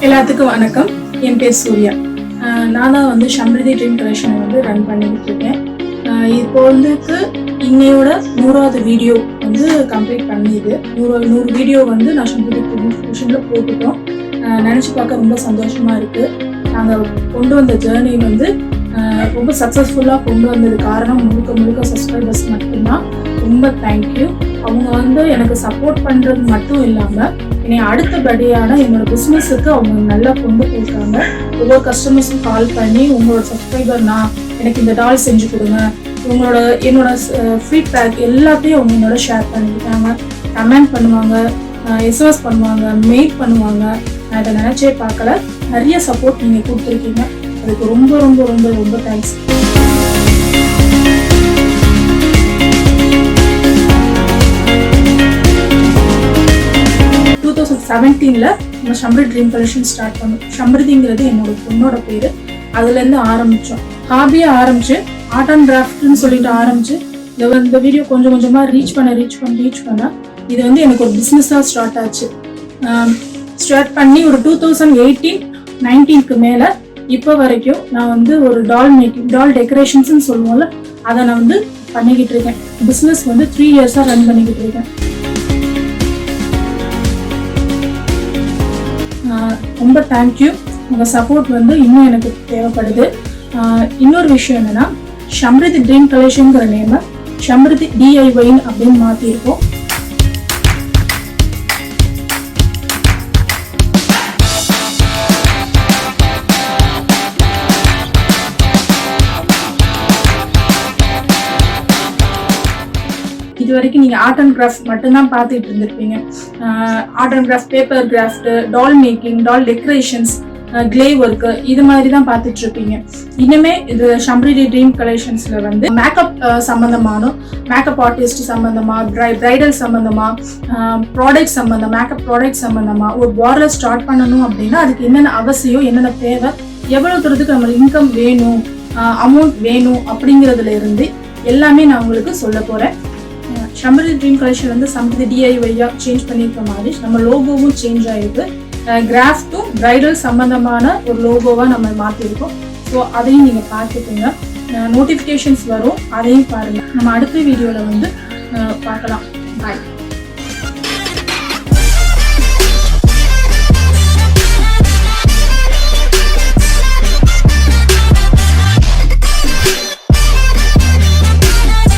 எல்லாத்துக்கும் வணக்கம். என் பேர் சூர்யா. நான் தான் வந்து ஷம்ரிதி ட்ரீம் கலெக்ஷனை வந்து ரன் பண்ணிக்கிட்டு இருக்கேன். இப்போ வந்து இன்னையோட 100வது வீடியோ வந்து கம்ப்ளீட் பண்ணிது. 100 வீடியோ வந்து நான் ஷம்ரிதி ட்ரீம் கலெக்ஷனில் போட்டுட்டோம். நினச்சி பார்க்க ரொம்ப சந்தோஷமாக இருக்குது. நாங்கள் கொண்டு வந்த ஜேர்னி வந்து ரொம்ப சக்ஸஸ்ஃபுல்லாக கொண்டு வந்தது காரணம் முழுக்க சப்ஸ்கிரைபர்ஸ் மட்டும்தான். ரொம்ப தேங்க்யூ. அவங்க வந்து எனக்கு சப்போர்ட் பண்ணுறது மட்டும் இல்லாமல் என்னை அடுத்தபடியான என்னோட பிஸ்னஸுக்கு அவங்க நல்லா கொண்டு போயிருக்காங்க. ஒவ்வொரு கஸ்டமர்ஸும் கால் பண்ணி உங்களோட சப்ஸ்கிரைபர் எனக்கு இந்த டால் செஞ்சு கொடுங்க, என்னோட ஃபீட்பேக் எல்லாத்தையும் அவங்க என்னோட ஷேர் பண்ணிக்கிட்டாங்க. கமெண்ட் பண்ணுவாங்க, எஸ்எம்எஸ் பண்ணுவாங்க, மெயில் பண்ணுவாங்க. நான் இதை நினச்சே பார்க்கல. நிறைய சப்போர்ட் நீங்கள் கொடுத்துருக்கீங்க. அதுக்கு ரொம்ப ரொம்ப ரொம்ப ரொம்ப தேங்க்ஸ். நம்ம ஷம்ரிதி ட்ரீம் கலெக்ஷன் ஸ்டார்ட் பண்ணோம். ஷம்ரிதிங்கிறது என்னோட பொண்ணோட பேரு. அதுலேருந்து ஆரம்பித்தோம். ஹாபியாக ஆரம்பிச்சு ஆர்ட் அண்ட் கிராஃப்ட்னு சொல்லிட்டு ஆரம்பிச்சு இந்த வீடியோ கொஞ்சம் கொஞ்சமாக ரீச் பண்ண இது வந்து எனக்கு ஒரு பிஸ்னஸாக ஸ்டார்ட் ஆச்சு. ஸ்டார்ட் பண்ணி ஒரு 2018-19க்கு மேலே இப்போ வரைக்கும் நான் வந்து ஒரு டால் டெக்கரேஷன்ஸ்னு சொல்லுவோம்ல, அதை நான் வந்து பண்ணிக்கிட்டு இருக்கேன். பிஸ்னஸ் வந்து 3 இயர்ஸாக ரன் பண்ணிக்கிட்டு இருக்கேன். ரொம்ப தேங்க்யூ. உங்கள் சப்போர்ட் வந்து இன்னும் எனக்கு தேவைப்படுது. இன்னொரு விஷயம் என்னன்னா, ஷம்ரிதி ட்ரீம் கலெக்ஷன்ங்கிற நேமை ஷம்ரிதி DIY அப்படின்னு மாற்றிருக்கோம். இது வரைக்கும் நீங்கள் ஆர்ட் அண்ட் கிராஃப்ட் மட்டும்தான் பார்த்துட்டு இருந்திருப்பீங்க. Art and craft, paper craft, doll making, doll decorations, clay work, இது மாதிரி தான் பார்த்துட்டு இருப்பீங்க. இனிமே இது ஷம்ரிதி ட்ரீம் கலெக்ஷன்ஸ்ல வந்து மேக்கப் சம்பந்தமான, மேக்கப் ஆர்டிஸ்ட் சம்பந்தமா, பிரைடல் சம்பந்தமா, ப்ராடக்ட் சம்பந்தம், மேக்கப் ப்ராடக்ட் சம்பந்தமா ஒரு பார்லர் ஸ்டார்ட் பண்ணணும் அப்படின்னா அதுக்கு என்னென்ன அவசியம், என்னென்ன தேவை, எவ்வளவு தூரத்துக்கு நம்ம இன்கம் வேணும், அமௌண்ட் வேணும் அப்படிங்கிறதுல இருந்து எல்லாமே நான் உங்களுக்கு சொல்ல போறேன். ஷம்ரிதி ட்ரீம் கலெக்ஷன் வந்து ஷம்ரிதி DIY சேஞ்ச் பண்ணியிருக்க மாதிரி நம்ம லோகோவும் சேஞ்ச் ஆயிருக்கு. கிராஃப்டும் பிரைடல் சம்பந்தமான ஒரு லோகோவாக நம்ம மாற்றிருக்கோம். ஸோ அதையும் நீங்கள் பார்த்துக்கோங்க. நோட்டிஃபிகேஷன்ஸ் வரும், அதையும் பாருங்கள். நம்ம அடுத்த வீடியோவில் வந்து பார்க்கலாம். பாய்.